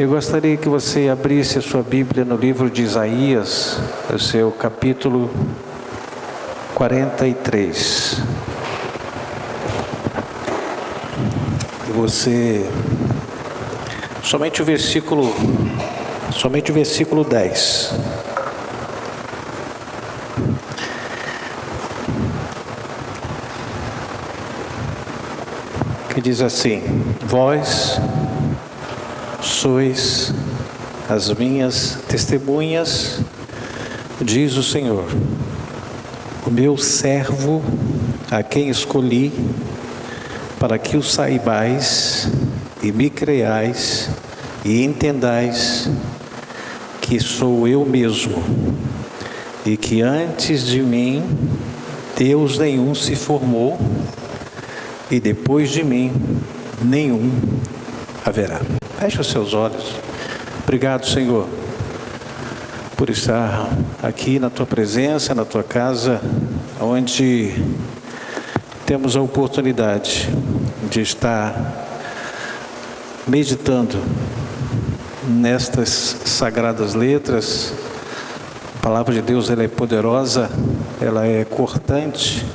Eu gostaria que você abrisse a sua Bíblia no livro de Isaías, o seu capítulo 43. Você, somente o versículo 10. Que diz assim: vós sois as minhas testemunhas, diz o Senhor, o meu servo, a quem escolhi, para que o saibais e me creiais e entendais que sou eu mesmo, e que antes de mim Deus nenhum se formou, e depois de mim nenhum haverá. Feche os seus olhos. Obrigado, Senhor, por estar aqui na Tua presença, na Tua casa, onde temos a oportunidade de estar meditando nestas sagradas letras. A palavra de Deus, ela é poderosa, ela é cortante,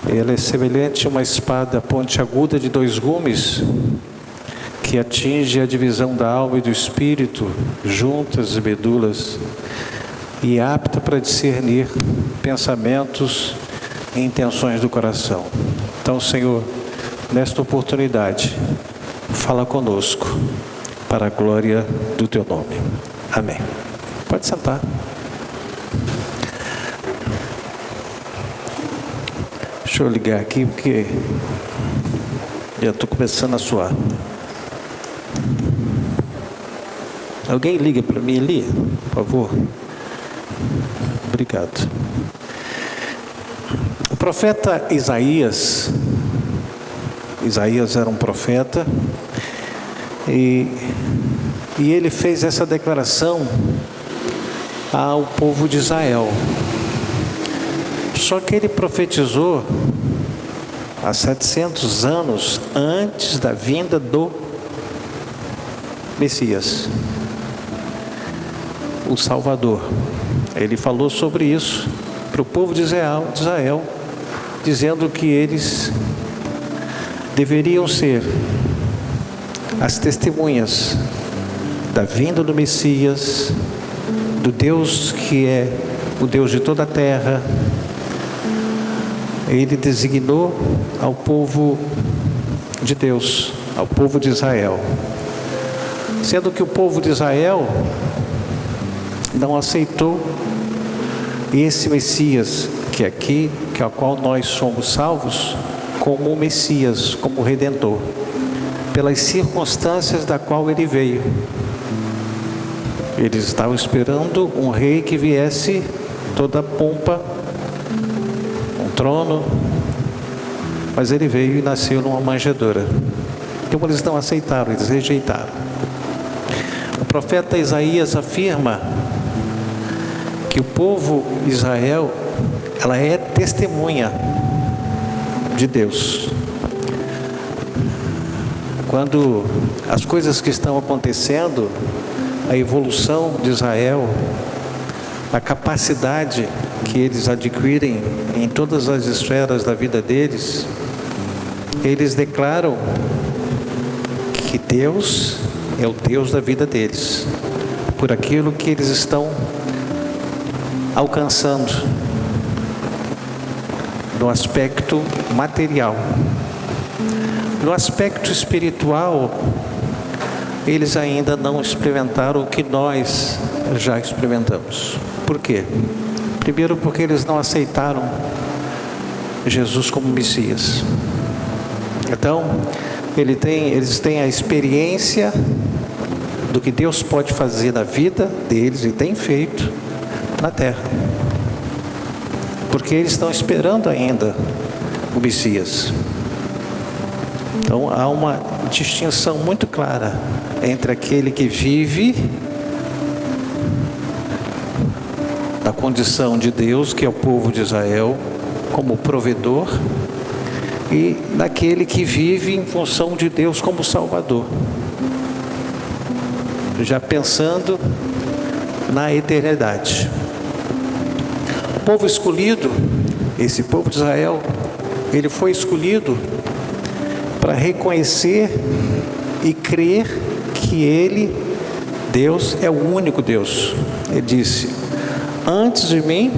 ela é semelhante a uma espada pontiaguda de 2 gumes, que atinge a divisão da alma e do espírito, juntas e medulas, e apta para discernir pensamentos e intenções do coração. Então, Senhor, nesta oportunidade, fala conosco, para a glória do Teu nome. Amém. Pode sentar. Deixa eu ligar aqui, porque já estou começando a suar. Alguém liga para mim ali, por favor? Obrigado. O profeta Isaías era um profeta, e ele fez essa declaração ao povo de Israel. Só que ele profetizou há 700 anos antes da vinda do Messias, o Salvador. Ele falou sobre isso para o povo de Israel, dizendo que eles deveriam ser as testemunhas da vinda do Messias, do Deus que é o Deus de toda a terra. Ele designou ao povo de Deus, ao povo de Israel, sendo que o povo de Israel não aceitou esse Messias que ao qual nós somos salvos, como o Messias, como o Redentor, pelas circunstâncias da qual ele veio. Eles estavam esperando um rei que viesse toda pompa, um trono, mas ele veio e nasceu numa manjedoura. Então eles não aceitaram, eles rejeitaram. O profeta Isaías afirma que o povo Israel, ela é testemunha de Deus. Quando as coisas que estão acontecendo, a evolução de Israel, a capacidade que eles adquirem em todas as esferas da vida deles, eles declaram que Deus é o Deus da vida deles, por aquilo que eles estão alcançando no aspecto material. No aspecto espiritual, eles ainda não experimentaram o que nós já experimentamos. Por quê? Primeiro, porque eles não aceitaram Jesus como Messias. Então, eles têm a experiência do que Deus pode fazer na vida deles, e tem feito na terra, porque eles estão esperando ainda o Messias. Então há uma distinção muito clara entre aquele que vive na condição de Deus, que é o povo de Israel, como provedor, e daquele que vive em função de Deus como Salvador. já pensando na eternidade. O povo escolhido, esse povo de Israel, ele foi escolhido para reconhecer e crer que Ele, Deus, é o único Deus. Ele disse: antes de mim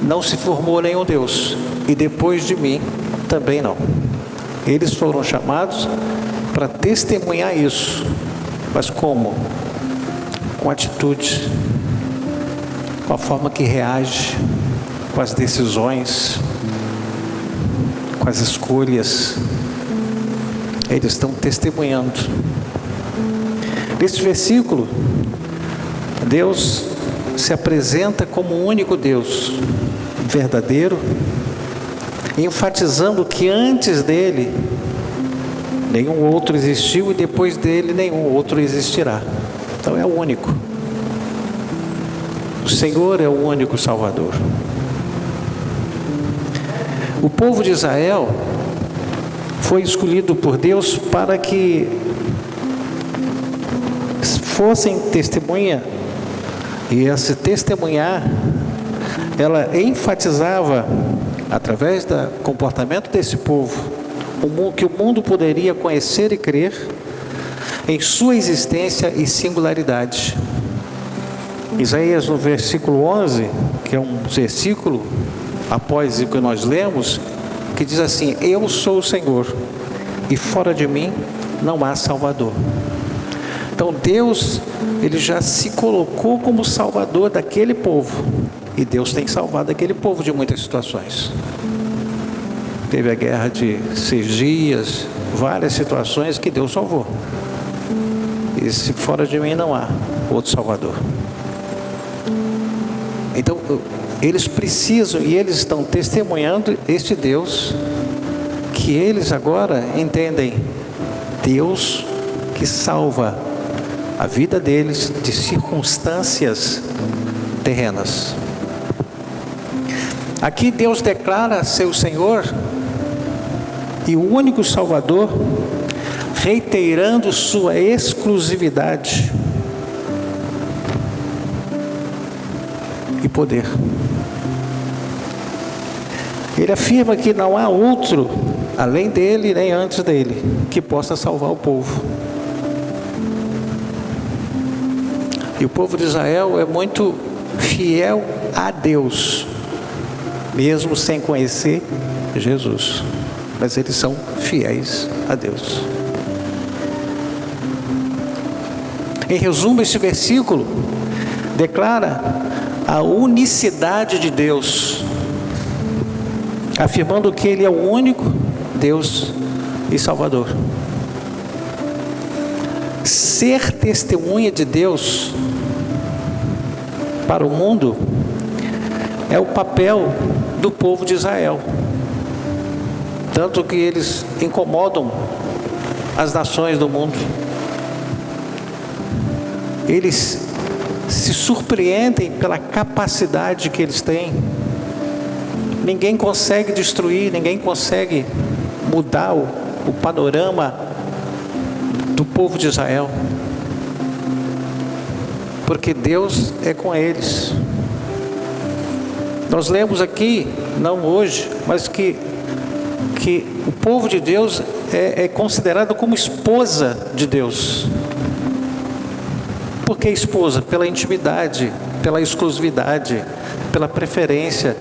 não se formou nenhum Deus, e depois de mim também não. Eles foram chamados para testemunhar isso. Mas como? Com atitude, com a forma que reage, com as decisões, com as escolhas. Eles estão testemunhando. Neste versículo, Deus se apresenta como o único Deus verdadeiro, enfatizando que antes dele nenhum outro existiu e depois dele nenhum outro existirá. Então é o único. O Senhor é o único Salvador. O povo de Israel foi escolhido por Deus para que fossem testemunha, e esse testemunhar, ela enfatizava, através do comportamento desse povo, que o mundo poderia conhecer e crer em sua existência e singularidade. Isaías, no versículo 11, que é um versículo após o que nós lemos, que diz assim: eu sou o Senhor, e fora de mim não há Salvador. Então Deus, Ele já se colocou como Salvador daquele povo, e Deus tem salvado aquele povo de muitas situações. Teve a guerra de 6 dias, várias situações que Deus salvou. E se fora de mim não há outro Salvador. Então eles precisam, e eles estão testemunhando este Deus, que eles agora entendem, Deus que salva a vida deles de circunstâncias terrenas. Aqui Deus declara ser o Senhor e o único Salvador, reiterando sua exclusividade e poder. Ele afirma que não há outro além dele nem antes dele que possa salvar o povo. E o povo de Israel é muito fiel a Deus, mesmo sem conhecer Jesus. Mas eles são fiéis a Deus. Em resumo, esse versículo declara a unicidade de Deus, afirmando que Ele é o único Deus e Salvador. Ser testemunha de Deus para o mundo é o papel do povo de Israel. Tanto que eles incomodam as nações do mundo. Eles se surpreendem pela capacidade que eles têm. Ninguém consegue destruir, ninguém consegue mudar o panorama do povo de Israel, porque Deus é com eles. Nós lemos aqui, não hoje, mas que o povo de Deus é considerado como esposa de Deus. Por que esposa? Pela intimidade, pela exclusividade, pela preferência.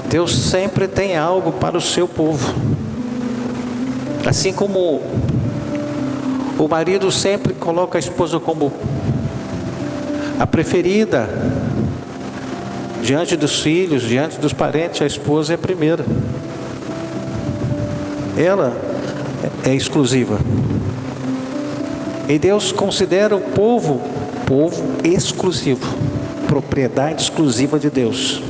Deus sempre tem algo para o seu povo. Assim como o marido sempre coloca a esposa como a preferida, diante dos filhos, diante dos parentes, a esposa é a primeira. Ela é exclusiva. E Deus considera o povo exclusivo, propriedade exclusiva de Deus.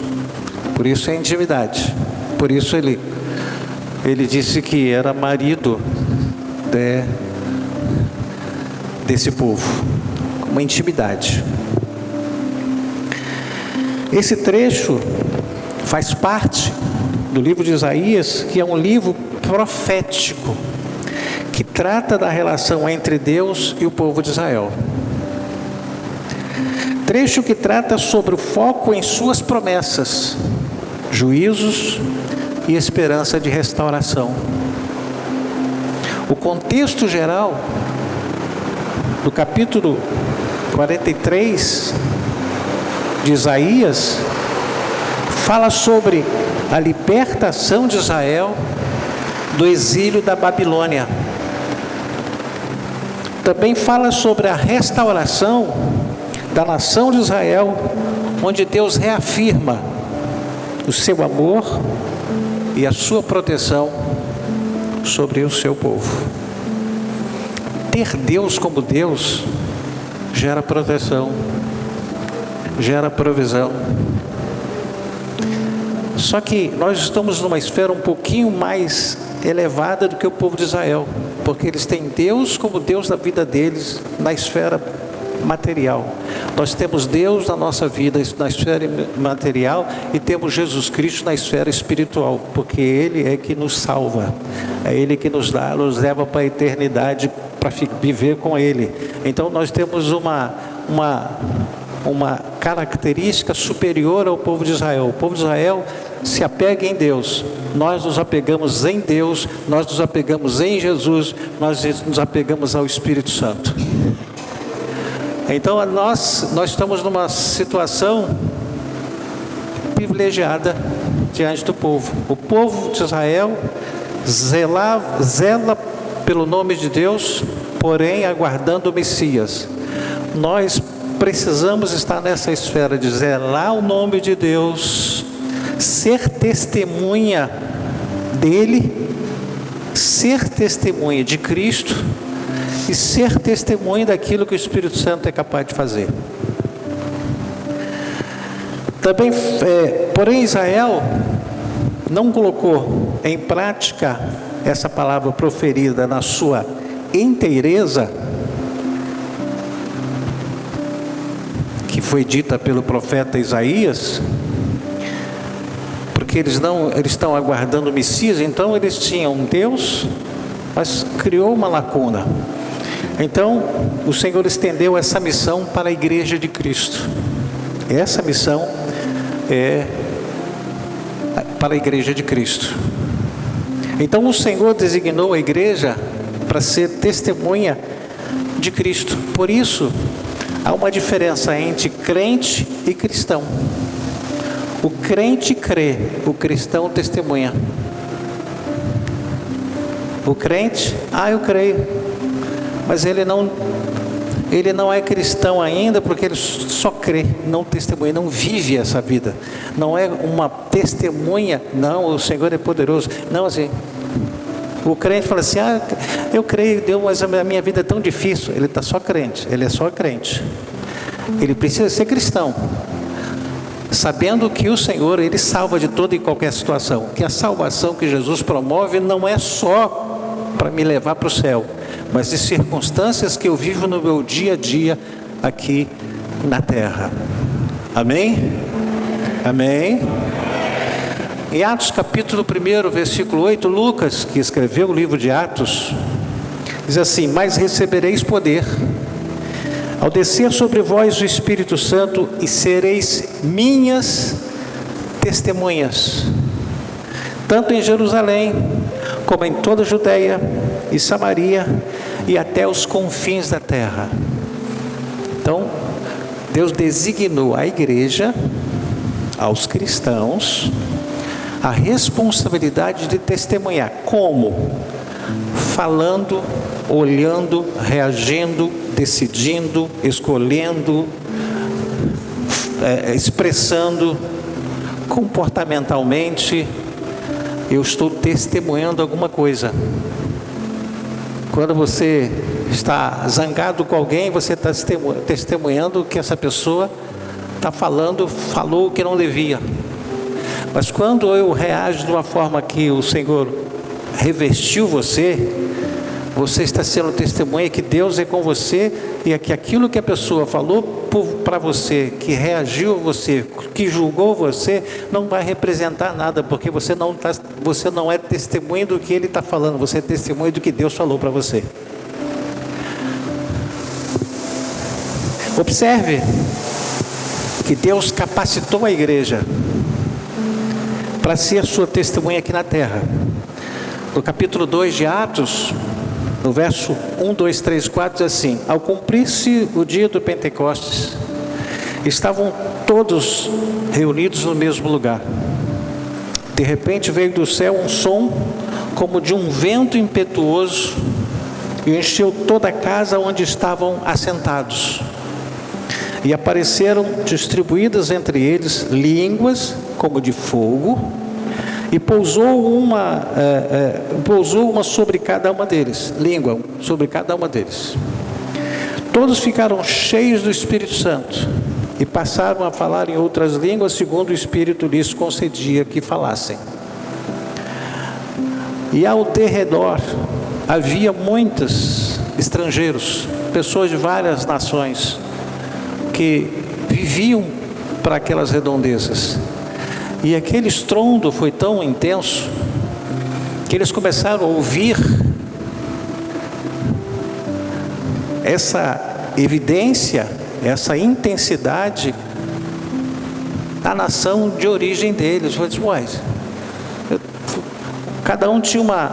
Por isso é intimidade. Por isso ele disse que era marido desse povo, uma intimidade. Esse trecho faz parte do livro de Isaías, que é um livro profético, que trata da relação entre Deus e o povo de Israel. Trecho que trata sobre o foco em suas promessas, juízos e esperança de restauração. O contexto geral do capítulo 43 de Isaías fala sobre a libertação de Israel do exílio da Babilônia. Também fala sobre a restauração da nação de Israel, onde Deus reafirma o seu amor e a sua proteção sobre o seu povo. Ter Deus como Deus gera proteção, gera provisão. Só que nós estamos numa esfera um pouquinho mais elevada do que o povo de Israel, porque eles têm Deus como Deus da vida deles na esfera material. Nós temos Deus na nossa vida na esfera material e temos Jesus Cristo na esfera espiritual, porque Ele é que nos salva, é Ele que nos leva para a eternidade para viver com Ele. Então nós temos uma característica superior ao povo de Israel. O povo de Israel se apega em Deus, nós nos apegamos em Deus, nós nos apegamos em Jesus, nós nos apegamos ao Espírito Santo. Então nós estamos numa situação privilegiada diante do povo. O povo de Israel zela pelo nome de Deus, porém aguardando o Messias. Nós precisamos estar nessa esfera de zelar o nome de Deus, ser testemunha dele, ser testemunha de Cristo e ser testemunha daquilo que o Espírito Santo é capaz de fazer. Também, porém, Israel não colocou em prática essa palavra proferida na sua inteireza, que foi dita pelo profeta Isaías, porque eles estão aguardando o Messias. Então eles tinham um Deus, mas criou uma lacuna. Então o Senhor estendeu essa missão para a igreja de Cristo. Essa missão é para a igreja de Cristo. Então o Senhor designou a igreja para ser testemunha de Cristo. Por isso há uma diferença entre crente e cristão. O crente crê, o cristão testemunha. O crente, eu creio, mas ele não é cristão ainda, porque ele só crê, não testemunha, não vive essa vida. Não é uma testemunha, não, o Senhor é poderoso. Não, assim, o crente fala assim, eu creio em Deus, mas a minha vida é tão difícil. Ele está só crente, ele é só crente. Ele precisa ser cristão, sabendo que o Senhor, Ele salva de toda e qualquer situação. Que a salvação que Jesus promove não é só para me levar para o céu, mas de circunstâncias que eu vivo no meu dia a dia aqui na terra. Amém? Amém? Em Atos capítulo 1, versículo 8, Lucas, que escreveu o livro de Atos, diz assim: mas recebereis poder ao descer sobre vós o Espírito Santo, e sereis minhas testemunhas, tanto em Jerusalém, como em toda a Judeia e Samaria, e até os confins da terra. Então, Deus designou à igreja, aos cristãos, a responsabilidade de testemunhar. Como? Falando, olhando, reagindo, decidindo, escolhendo, expressando, comportamentalmente, eu estou testemunhando alguma coisa. Quando você está zangado com alguém, você está testemunhando que essa pessoa falou o que não devia. Mas quando eu reajo de uma forma que o Senhor revestiu você, Você está sendo testemunha que Deus é com você e que aquilo que a pessoa falou para você, que reagiu a você, que julgou você, não vai representar nada, porque você não é testemunha do que ele está falando, você é testemunha do que Deus falou para você. Observe que Deus capacitou a igreja para ser sua testemunha aqui na terra. No capítulo 2 de Atos, no verso 1, 2, 3, 4, diz assim: ao cumprir-se o dia do Pentecostes, estavam todos reunidos no mesmo lugar. De repente veio do céu um som como de um vento impetuoso e encheu toda a casa onde estavam assentados. E apareceram distribuídas entre eles línguas como de fogo, e pousou uma sobre cada uma deles, língua sobre cada uma deles. Todos ficaram cheios do Espírito Santo e passaram a falar em outras línguas, segundo o Espírito lhes concedia que falassem. E ao derredor havia muitos estrangeiros, pessoas de várias nações, que viviam para aquelas redondezas. E aquele estrondo foi tão intenso que eles começaram a ouvir essa evidência, essa intensidade da nação de origem deles. Cada um tinha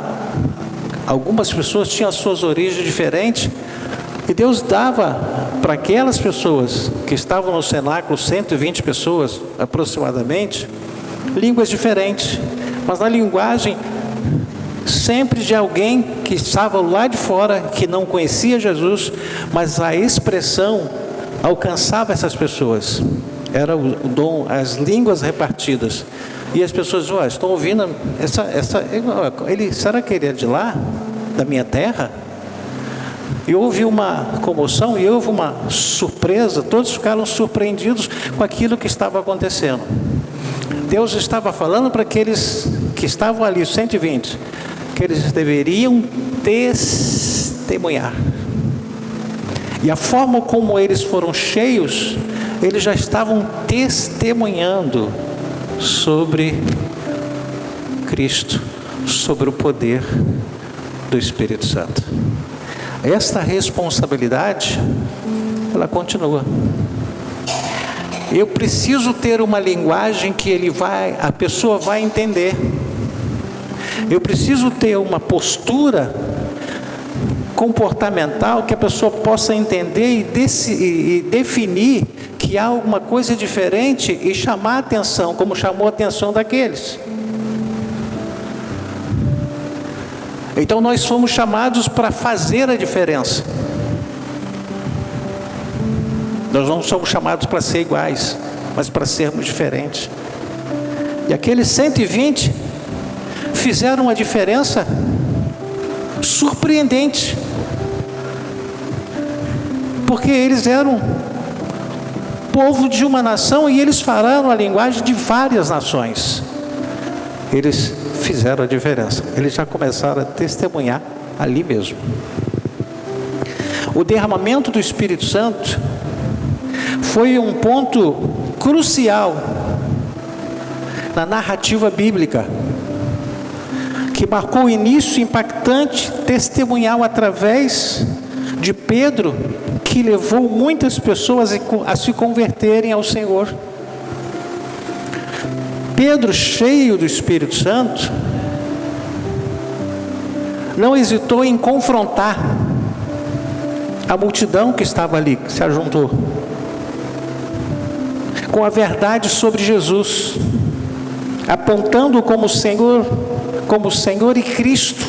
algumas pessoas tinham as suas origens diferentes, e Deus dava para aquelas pessoas que estavam no cenáculo, 120 pessoas aproximadamente, línguas diferentes, mas na linguagem sempre de alguém que estava lá de fora, que não conhecia Jesus, mas a expressão alcançava essas pessoas. Era o dom, as línguas repartidas. E as pessoas diziam: estão ouvindo será que ele é de lá, da minha terra? E houve uma comoção e houve uma surpresa, todos ficaram surpreendidos com aquilo que estava acontecendo. Deus estava falando para aqueles que estavam ali, 120, que eles deveriam testemunhar. E a forma como eles foram cheios, eles já estavam testemunhando sobre Cristo, sobre o poder do Espírito Santo. Esta responsabilidade, ela continua. Eu preciso ter uma linguagem que a pessoa vai entender. Eu preciso ter uma postura comportamental que a pessoa possa entender e definir que há alguma coisa diferente e chamar a atenção, como chamou a atenção daqueles. Então nós fomos chamados para fazer a diferença. Nós não somos chamados para ser iguais, mas para sermos diferentes. E aqueles 120 fizeram uma diferença surpreendente, porque eles eram povo de uma nação e eles falaram a linguagem de várias nações. Eles fizeram a diferença, eles já começaram a testemunhar ali mesmo. O derramamento do Espírito Santo foi um ponto crucial na narrativa bíblica, que marcou o início impactante testemunhal através de Pedro, que levou muitas pessoas a se converterem ao Senhor. Pedro, cheio do Espírito Santo, não hesitou em confrontar a multidão que estava ali, que se ajuntou, com a verdade sobre Jesus, apontando como Senhor e Cristo,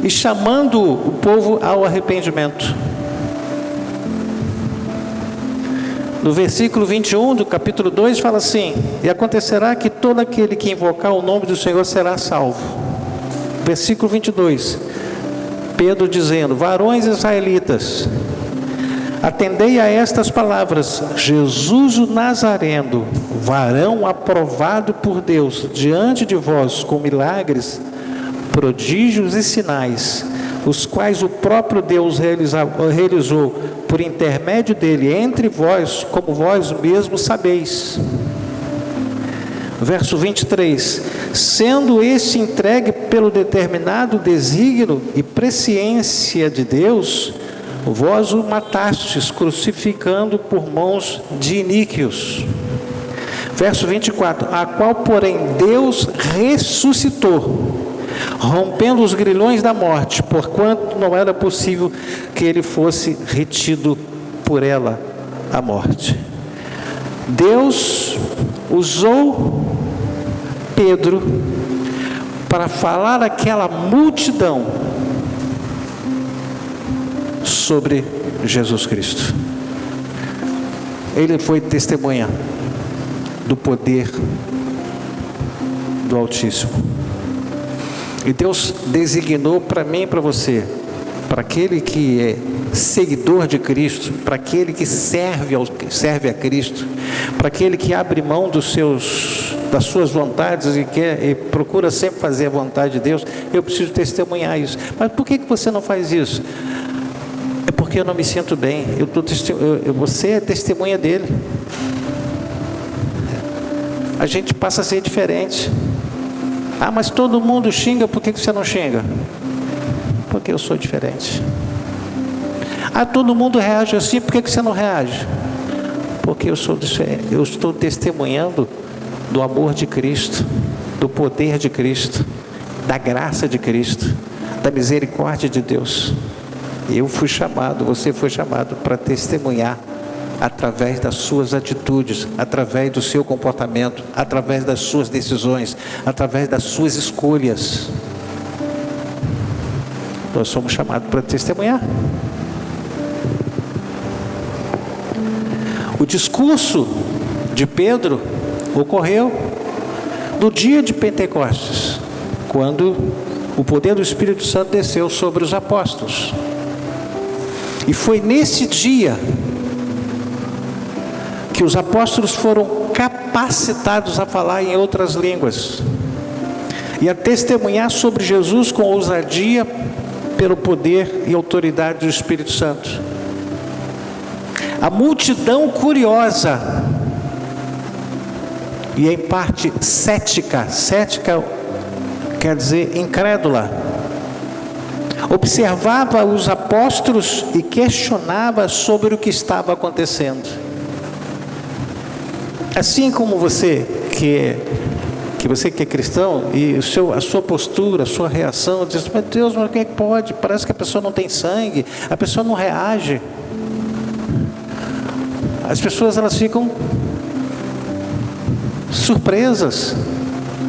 e chamando o povo ao arrependimento. No versículo 21 do capítulo 2 fala assim: e acontecerá que todo aquele que invocar o nome do Senhor será salvo. Versículo 22, Pedro dizendo: varões israelitas, atendei a estas palavras: Jesus o Nazareno, varão aprovado por Deus diante de vós com milagres, prodígios e sinais, os quais o próprio Deus realizou por intermédio dele entre vós, como vós mesmos sabeis. Verso 23, sendo este entregue pelo determinado desígnio e presciência de Deus, vós o matastes, crucificando por mãos de iníquos. Verso 24, a qual, porém, Deus ressuscitou, rompendo os grilhões da morte, porquanto não era possível que ele fosse retido por ela, a morte. Deus usou Pedro para falar àquela multidão sobre Jesus Cristo. Ele foi testemunha do poder do Altíssimo. E Deus designou para mim e para você, para aquele que é seguidor de Cristo, para aquele que serve a Cristo, para aquele que abre mão das suas vontades e procura sempre fazer a vontade de Deus. Eu preciso testemunhar isso. Mas por que você não faz isso? É porque eu não me sinto bem. Você é testemunha dele. A gente passa a ser diferente. Ah, mas todo mundo xinga, por que você não xinga? Porque eu sou diferente. Ah, todo mundo reage assim, por que você não reage? Porque eu sou diferente. Eu estou testemunhando do amor de Cristo, do poder de Cristo, da graça de Cristo, da misericórdia de Deus. Eu fui chamado, você foi chamado para testemunhar através das suas atitudes, através do seu comportamento, através das suas decisões, através das suas escolhas. Nós somos chamados para testemunhar. O discurso de Pedro ocorreu no dia de Pentecostes, quando o poder do Espírito Santo desceu sobre os apóstolos. E foi nesse dia que os apóstolos foram capacitados a falar em outras línguas e a testemunhar sobre Jesus com ousadia pelo poder e autoridade do Espírito Santo. A multidão curiosa e em parte cética quer dizer incrédula, observava os apóstolos e questionava sobre o que estava acontecendo. Assim como você que é cristão, e a sua postura, a sua reação, diz: meu Deus, mas quem é que pode? Parece que a pessoa não tem sangue, a pessoa não reage. As pessoas, elas ficam surpresas.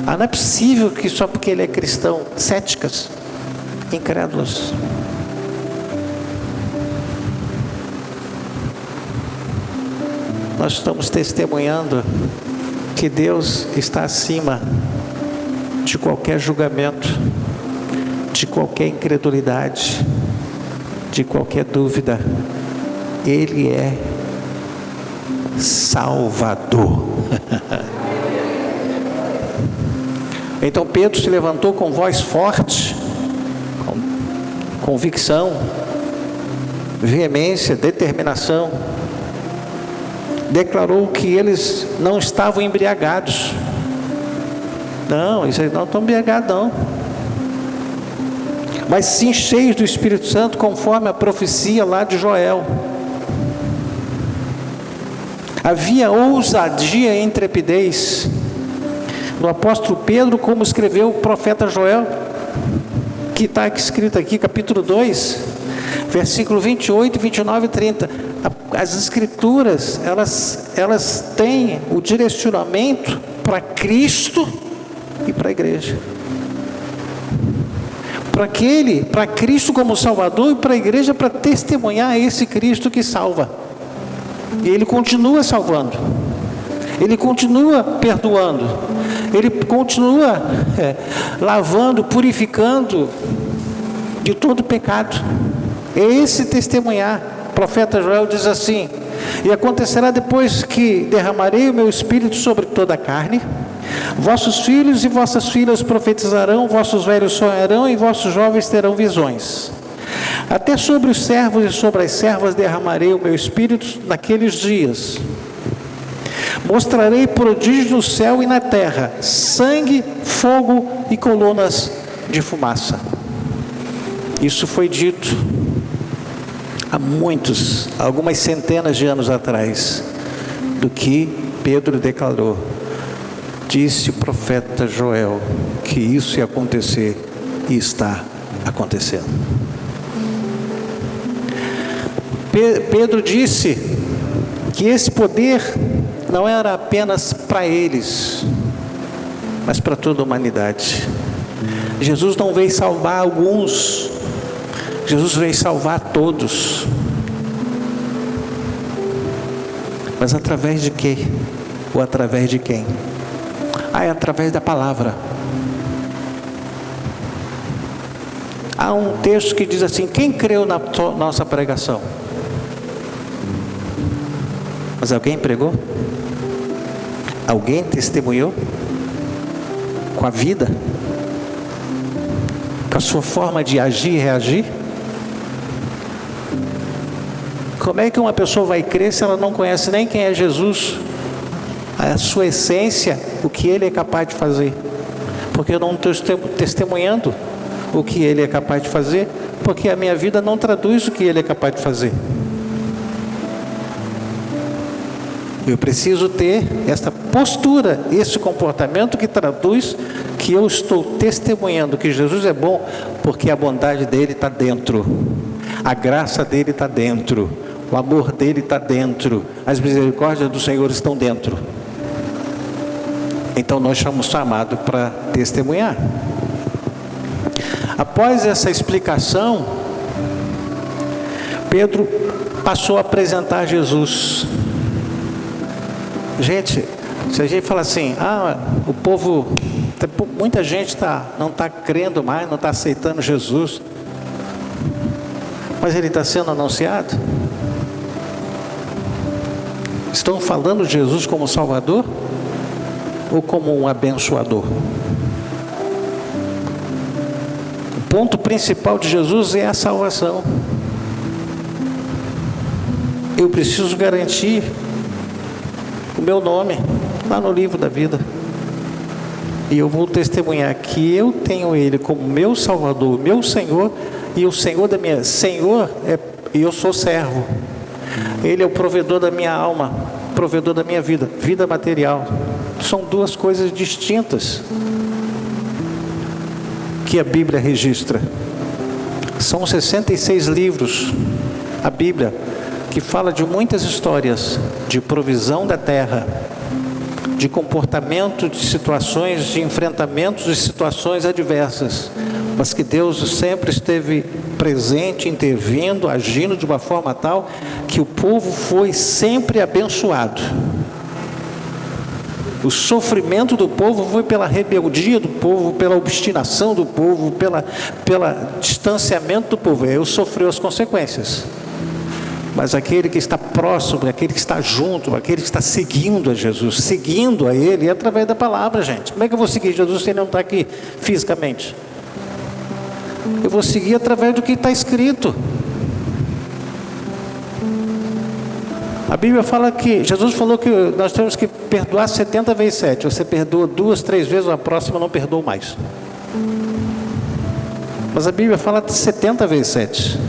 Ah, não é possível que só porque ele é cristão, céticas, incrédulas. Nós estamos testemunhando que Deus está acima de qualquer julgamento, de qualquer incredulidade, de qualquer dúvida. Ele é Salvador. Então Pedro se levantou com voz forte, com convicção, veemência, determinação. Declarou que eles não estavam embriagados. Não, eles não estão embriagados não. Mas sim cheios do Espírito Santo, conforme a profecia lá de Joel. Havia ousadia e intrepidez no apóstolo Pedro, como escreveu o profeta Joel, que está escrito aqui, capítulo 2, versículo 28, 29 e 30. As escrituras, elas têm o direcionamento para Cristo e para a igreja. Para Cristo como Salvador, e para a igreja para testemunhar esse Cristo que salva. E Ele continua salvando, Ele continua perdoando, Ele continua lavando, purificando de todo pecado. É esse testemunhar. O profeta Joel diz assim: e acontecerá depois que derramarei o meu espírito sobre toda a carne, Vossos filhos e vossas filhas profetizarão, vossos velhos sonharão e vossos jovens terão visões. Até sobre os servos e sobre as servas derramarei o meu espírito naqueles dias. Mostrarei prodígios no céu e na terra, sangue, fogo e colunas de fumaça. Isso foi dito há algumas centenas de anos atrás, do que Pedro declarou. Disse o profeta Joel que isso ia acontecer e está acontecendo. Pedro disse que esse poder não era apenas para eles, mas para toda a humanidade. Jesus não veio salvar alguns, Jesus veio salvar todos. Mas através de quê? Ou através de quem? É através da palavra. Há um texto que diz assim: quem creu na nossa pregação? Mas alguém pregou? Alguém testemunhou? Com a vida? Com a sua forma de agir e reagir? Como é que uma pessoa vai crer se ela não conhece nem quem é Jesus, a sua essência, o que Ele é capaz de fazer? Porque eu não estou testemunhando o que Ele é capaz de fazer, porque a minha vida não traduz o que Ele é capaz de fazer. Eu preciso ter essa postura, esse comportamento que traduz que eu estou testemunhando que Jesus é bom, porque a bondade dele está dentro, a graça dele está dentro, o amor dele está dentro, as misericórdias do Senhor estão dentro. Então nós somos chamados para testemunhar. Após essa explicação, Pedro passou a apresentar Jesus. Gente, se a gente fala assim, o povo, muita gente não está crendo mais, não está aceitando Jesus, mas ele está sendo anunciado? Estão falando de Jesus como Salvador ou como um abençoador? O ponto principal de Jesus é a salvação. Eu preciso garantir o meu nome lá no livro da vida, e eu vou testemunhar que eu tenho Ele como meu Salvador, meu Senhor, e o Senhor da minha e eu sou servo. Ele é o provedor da minha alma, provedor da minha vida, vida material. São duas coisas distintas que a Bíblia registra. São 66 livros, a Bíblia, que fala de muitas histórias de provisão da terra, de comportamento, de situações, de enfrentamentos de situações adversas, mas que Deus sempre esteve presente, intervindo, agindo de uma forma tal que o povo foi sempre abençoado. O sofrimento do povo foi pela rebeldia do povo, pela obstinação do povo, pela distanciamento do povo. Ele sofreu as consequências. Mas aquele que está próximo, aquele que está junto, aquele que está seguindo a Jesus, seguindo a Ele, é através da palavra, gente. Como é que eu vou seguir Jesus se Ele não está aqui fisicamente? Eu vou seguir através do que está escrito. A Bíblia fala que, Jesus falou que nós temos que perdoar 70 vezes 7. Você perdoa 2, 3 vezes, a próxima não perdoa mais. Mas a Bíblia fala de 70 vezes 7.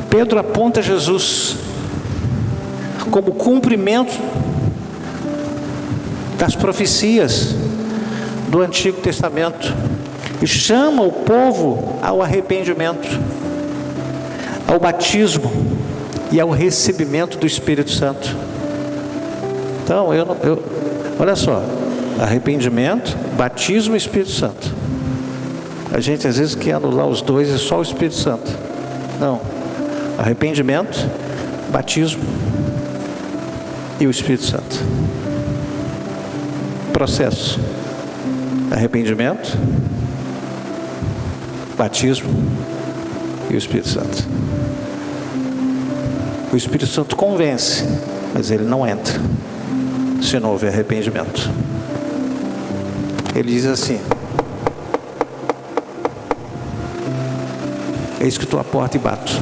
Pedro aponta Jesus como cumprimento das profecias do Antigo Testamento e chama o povo ao arrependimento, ao batismo e ao recebimento do Espírito Santo. Então, olha só, arrependimento, batismo e Espírito Santo. A gente às vezes quer anular os dois e só o Espírito Santo. Não. Arrependimento, batismo e o Espírito Santo. Processo: arrependimento, batismo e o Espírito Santo. O Espírito Santo convence, mas ele não entra se não houver arrependimento. Ele diz assim: eis que estou à porta e bato.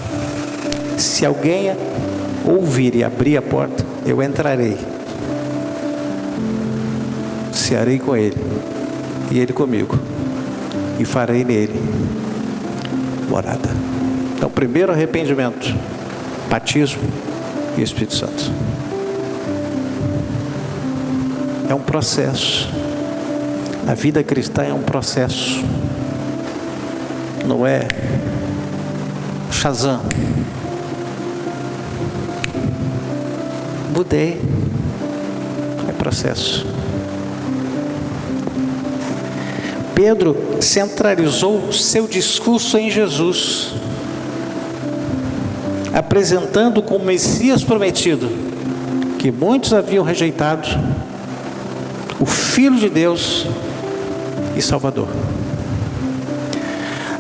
Se alguém ouvir e abrir a porta, eu entrarei, cearei com ele e ele comigo, e farei nele morada. Então, primeiro arrependimento, batismo e Espírito Santo. É um processo. A vida cristã é um processo. Não é Shazam. Mudei. É processo. Pedro centralizou seu discurso em Jesus, apresentando como Messias prometido, que muitos haviam rejeitado, o Filho de Deus e Salvador.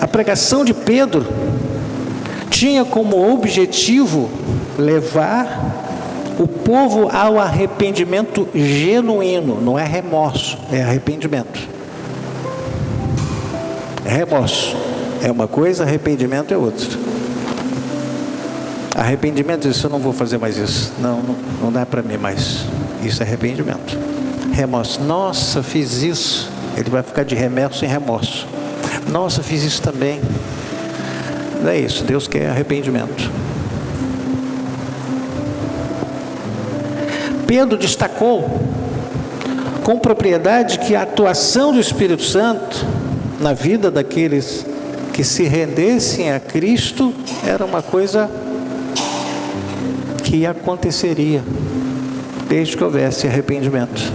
A pregação de Pedro tinha como objetivo levar o povo ao arrependimento genuíno. Não é remorso, é arrependimento. Remorso é uma coisa, arrependimento é outra. Arrependimento diz: eu não vou fazer mais isso, não dá para mim mais. Isso é arrependimento. Remorso: nossa, fiz isso. Ele vai ficar de remorso em remorso. Nossa, fiz isso também. Não é isso. Deus quer arrependimento. Pedro destacou com propriedade que a atuação do Espírito Santo na vida daqueles que se rendessem a Cristo era uma coisa que aconteceria desde que houvesse arrependimento.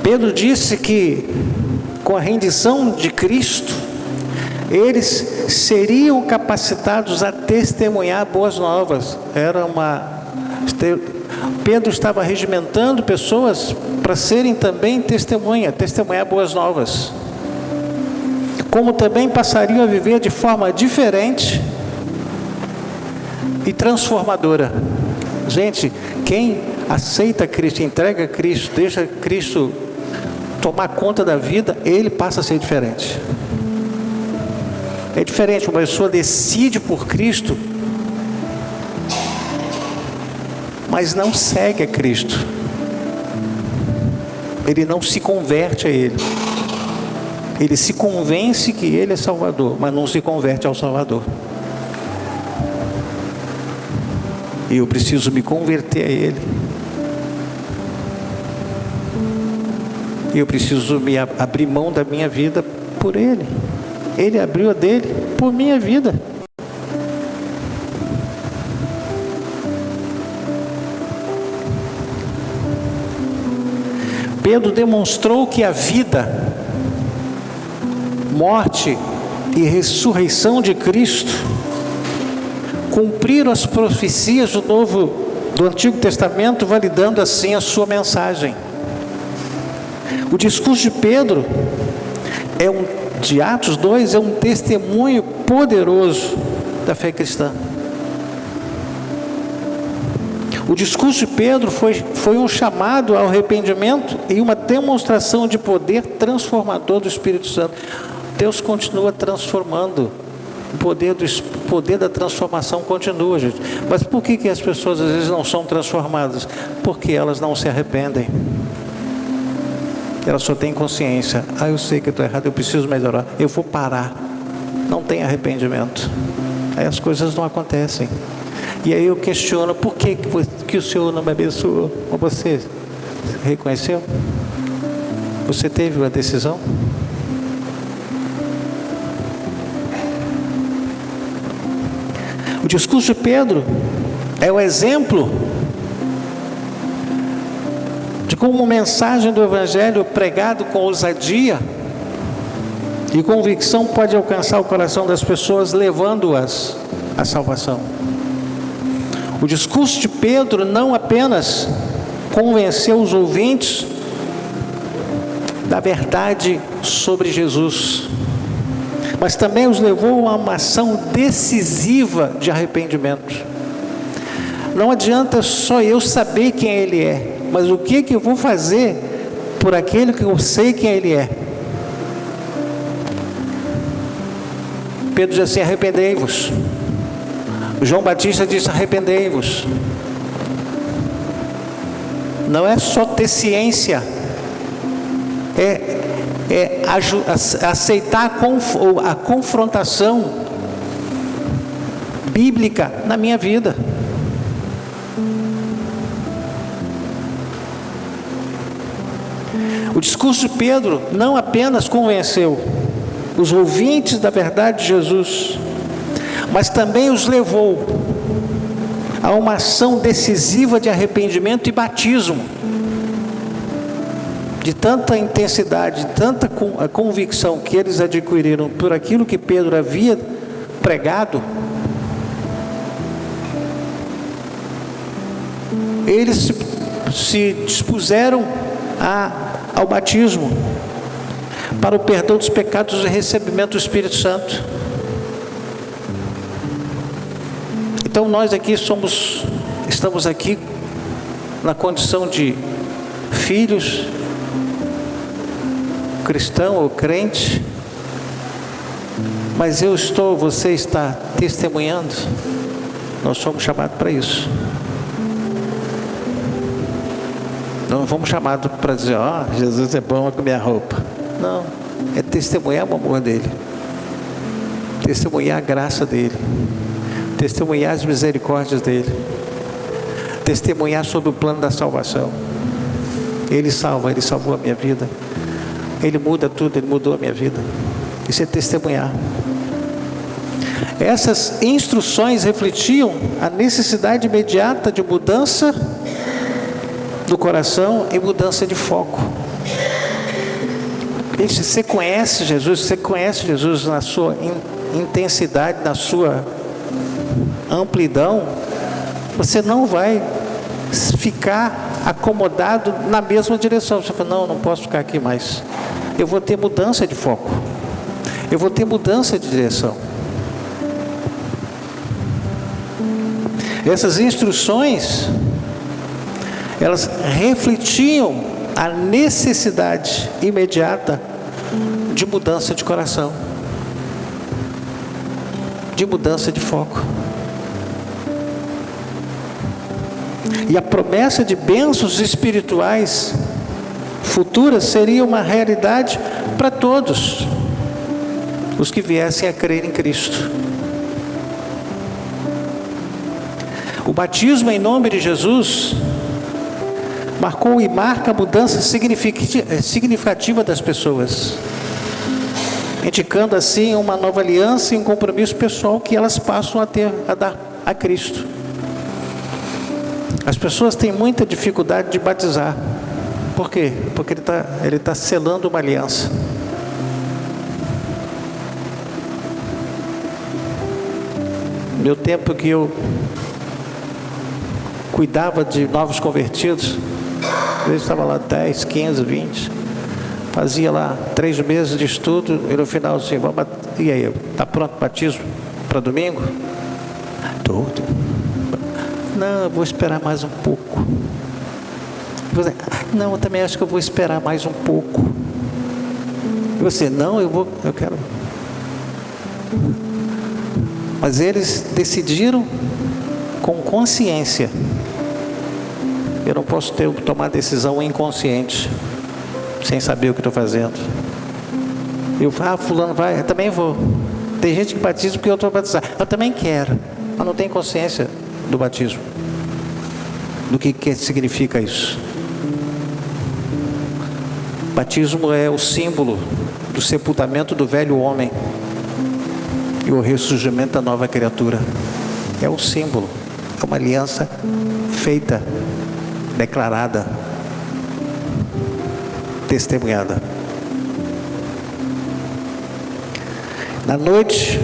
Pedro disse que com a rendição de Cristo eles seriam capacitados a testemunhar boas novas. Pedro estava regimentando pessoas para serem também testemunhar boas novas. Como também passariam a viver de forma diferente e transformadora. Gente, quem aceita Cristo, entrega a Cristo, deixa Cristo tomar conta da vida, ele passa a ser diferente. É diferente, uma pessoa decide por Cristo, mas não segue a Cristo. Ele não se converte a Ele. Ele se convence que Ele é Salvador, mas não se converte ao Salvador. E eu preciso me converter a Ele. E eu preciso me abrir mão da minha vida por Ele. Ele abriu a dele por minha vida. Pedro demonstrou que a vida, morte e ressurreição de Cristo cumpriram as profecias do Antigo Testamento, validando assim a sua mensagem. O discurso de Pedro de Atos 2 é um testemunho poderoso da fé cristã. O discurso de Pedro foi um chamado ao arrependimento e uma demonstração de poder transformador do Espírito Santo. Deus continua transformando. O poder da transformação continua, gente. Mas por que as pessoas às vezes não são transformadas? Porque elas não se arrependem. Elas só têm consciência. Eu sei que eu estou errado, eu preciso melhorar, eu vou parar. Não tem arrependimento. Aí as coisas não acontecem. E aí eu questiono: por que o Senhor não me abençoou? Ou você reconheceu? Você teve uma decisão? O discurso de Pedro é o exemplo de como a mensagem do Evangelho pregado com ousadia e convicção pode alcançar o coração das pessoas, levando-as à salvação. O discurso de Pedro não apenas convenceu os ouvintes da verdade sobre Jesus, mas também os levou a uma ação decisiva de arrependimento. Não adianta só eu saber quem Ele é, mas o que eu vou fazer por aquele que eu sei quem Ele é. Pedro diz assim: arrependei-vos. João Batista diz: arrependei-vos. Não é só ter ciência, é aceitar a confrontação bíblica na minha vida. O discurso de Pedro não apenas convenceu os ouvintes da verdade de Jesus, mas também os levou a uma ação decisiva de arrependimento e batismo. De tanta intensidade, de tanta convicção que eles adquiriram por aquilo que Pedro havia pregado, eles se dispuseram ao batismo, para o perdão dos pecados e recebimento do Espírito Santo. Então nós aqui estamos aqui na condição de filhos, cristão ou crente, mas você está testemunhando. Nós somos chamados para isso. Não fomos chamados para dizer: Jesus é bom com minha roupa. Não, é testemunhar o amor dele, testemunhar a graça dele, testemunhar as misericórdias dele, testemunhar sobre o plano da salvação. Ele salvou a minha vida, Ele muda tudo, Ele mudou a minha vida. Isso é testemunhar. Essas instruções refletiam a necessidade imediata de mudança do coração e mudança de foco. Você conhece Jesus na sua intensidade, na sua amplidão, você não vai ficar acomodado na mesma direção. Você fala: não posso ficar aqui mais. Eu vou ter mudança de foco, eu vou ter mudança de direção. Essas instruções, elas refletiam a necessidade imediata de mudança de coração, de mudança de foco. E a promessa de bênçãos espirituais futuras seria uma realidade para todos os que viessem a crer em Cristo. O batismo em nome de Jesus marcou e marca a mudança significativa das pessoas, indicando assim uma nova aliança e um compromisso pessoal que elas passam a dar a Cristo. As pessoas têm muita dificuldade de batizar. Por quê? Porque ele está selando uma aliança. Meu tempo que eu cuidava de novos convertidos, às vezes estava lá 10, 15, 20, fazia lá 3 meses de estudo, e no final assim: e aí, está pronto o batismo para domingo? Tudo. Não, eu vou esperar mais um pouco. Não, eu também acho que eu vou esperar mais um pouco. E você: não, eu quero. Mas eles decidiram com consciência. Eu não posso tomar decisão inconsciente, sem saber o que estou fazendo. Fulano vai, eu também vou. Tem gente que batiza porque eu estou batizado. Eu também quero, mas não tem consciência do batismo, do que significa isso. Batismo é o símbolo do sepultamento do velho homem e o ressurgimento da nova criatura. É o símbolo, é uma aliança feita, declarada, testemunhada. À noite,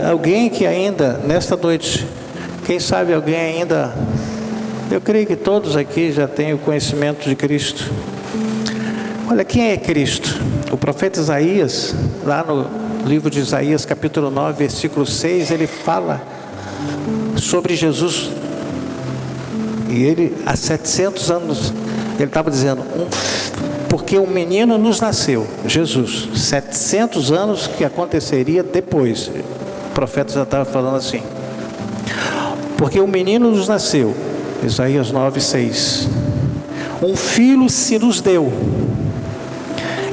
alguém que ainda, nesta noite, quem sabe alguém ainda, eu creio que todos aqui já têm o conhecimento de Cristo, Olha, quem é Cristo? O profeta Isaías, lá no livro de Isaías, capítulo 9, versículo 6, ele fala sobre Jesus. E ele, há 700 anos, ele estava dizendo, porque um menino nos nasceu, Jesus. 700 anos que aconteceria depois. O profeta já estava falando assim. Porque um menino nos nasceu, Isaías 9, 6. Um filho se nos deu.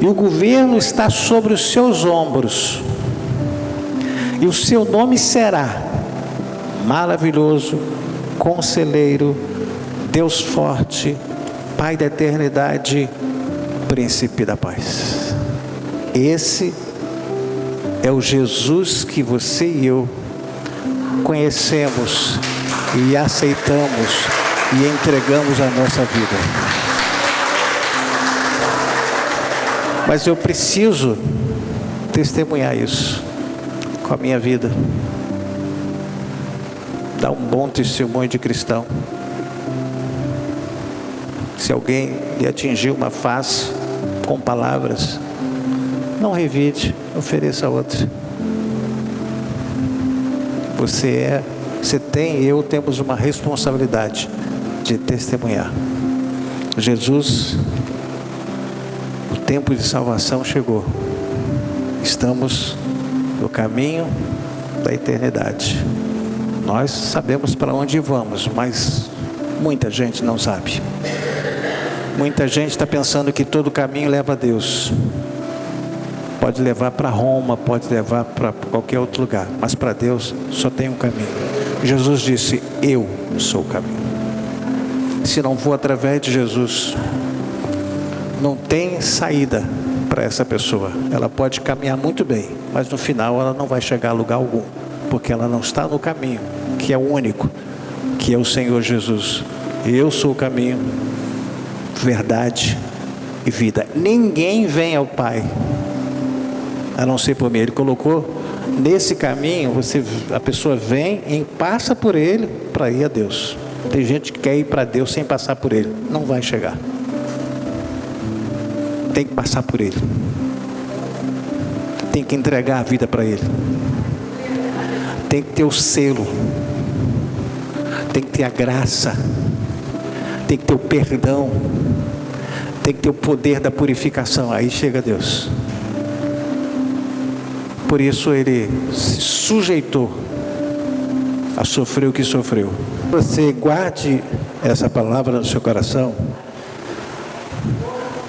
E o governo está sobre os seus ombros. E o seu nome será Maravilhoso, Conselheiro, Deus Forte, Pai da Eternidade, Príncipe da Paz. Esse é o Jesus que você e eu conhecemos e aceitamos e entregamos a nossa vida. Mas eu preciso testemunhar isso com a minha vida. Dar um bom testemunho de cristão. Se alguém lhe atingiu uma face com palavras, não revide, ofereça outra. Você tem e eu temos uma responsabilidade de testemunhar. Jesus, o tempo de salvação chegou. Estamos no caminho da eternidade. Nós sabemos para onde vamos, mas muita gente não sabe. Muita gente está pensando que todo caminho leva a Deus. Pode levar para Roma, pode levar para qualquer outro lugar, mas para Deus só tem um caminho. Jesus disse, eu sou o caminho. Se não for através de Jesus, não tem saída para essa pessoa. Ela pode caminhar muito bem, mas no final ela não vai chegar a lugar algum, porque ela não está no caminho, que é o único, que é o Senhor Jesus. Eu sou o caminho, verdade e vida. Ninguém vem ao Pai a não ser por mim. Ele colocou nesse caminho, a pessoa vem e passa por ele para ir a Deus. Tem gente que quer ir para Deus sem passar por ele, não vai chegar. Tem que passar por ele, tem que entregar a vida para ele, tem que ter o selo, tem que ter a graça, tem que ter o perdão, tem que ter o poder da purificação. Aí chega Deus. Por isso ele se sujeitou a sofrer o que sofreu. Você guarde essa palavra no seu coração.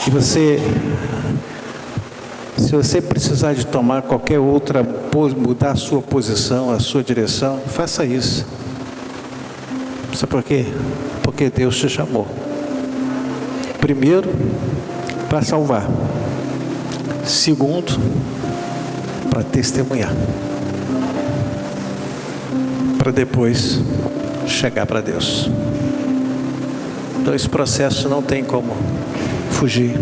E se você precisar de tomar qualquer outra, mudar a sua posição, a sua direção, faça isso. Sabe por quê? Porque Deus te chamou. Primeiro, para salvar. Segundo, para testemunhar. Para depois chegar para Deus. Então esse processo não tem como fugir.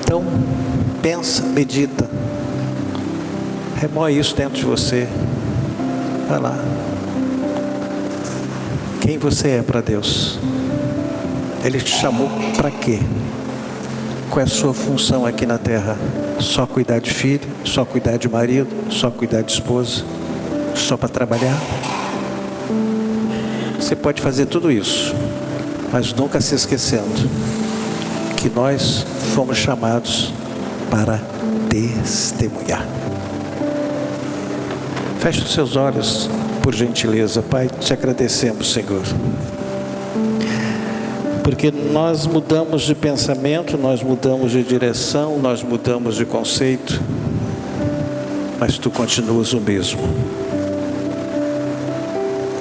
Então, pensa, medita. Remoe isso dentro de você. Vai lá. Quem você é para Deus? Ele te chamou para quê? Qual é a sua função aqui na terra? Só cuidar de filho? Só cuidar de marido? Só cuidar de esposa? Só para trabalhar? Você pode fazer tudo isso, mas nunca se esquecendo que nós fomos chamados para testemunhar. Feche os seus olhos, por gentileza. Pai, te agradecemos, Senhor, porque nós mudamos de pensamento, nós mudamos de direção, nós mudamos de conceito, mas Tu continuas o mesmo.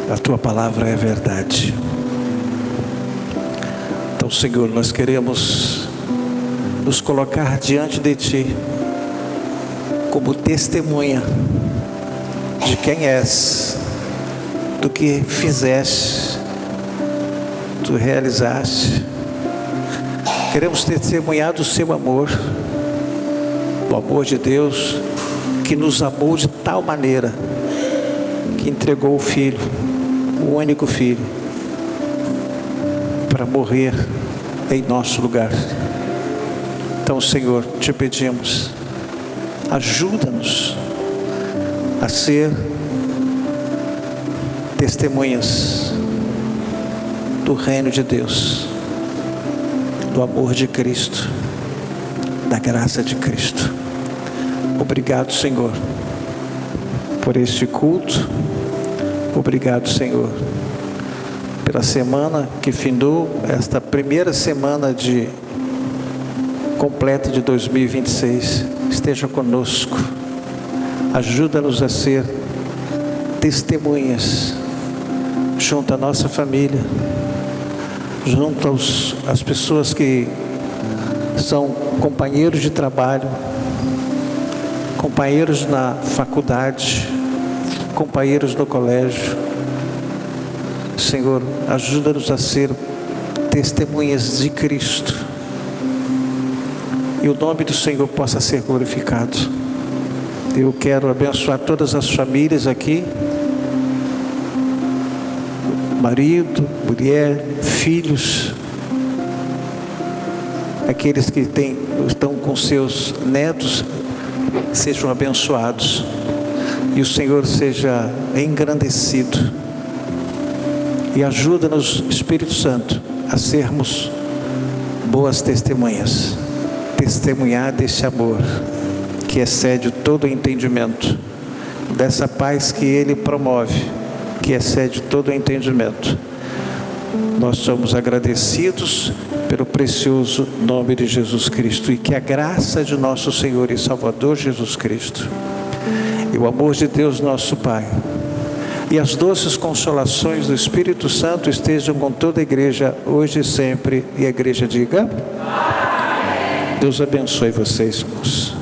A Tua palavra é verdade. Então, Senhor, nós queremos nos colocar diante de Ti como testemunha de quem és, do que fizeste, Tu realizaste. Queremos testemunhar do Seu amor, o amor de Deus que nos amou de tal maneira que entregou o Filho, o único Filho, para morrer em nosso lugar. Então, Senhor, te pedimos, ajuda-nos a ser testemunhas do reino de Deus, do amor de Cristo, da graça de Cristo. Obrigado, Senhor, por este culto. Obrigado, Senhor, pela semana que findou, esta primeira semana completa de 2026. Esteja conosco. Ajuda-nos a ser testemunhas junto à nossa família, junto às pessoas que são companheiros de trabalho, companheiros na faculdade, companheiros no colégio. Senhor, ajuda-nos a ser testemunhas de Cristo, e o nome do Senhor possa ser glorificado. Eu quero abençoar todas as famílias aqui, marido, mulher, filhos, aqueles que estão com seus netos, sejam abençoados, e o Senhor seja engrandecido, e ajuda-nos, Espírito Santo, a sermos boas testemunhas, testemunhar desse amor que excede todo entendimento, dessa paz que Ele promove, que excede todo entendimento. Nós somos agradecidos pelo precioso nome de Jesus Cristo, e que a graça de nosso Senhor e Salvador Jesus Cristo, e o amor de Deus nosso Pai, e as doces consolações do Espírito Santo estejam com toda a igreja, hoje e sempre. E a igreja diga: Deus abençoe vocês, irmãos.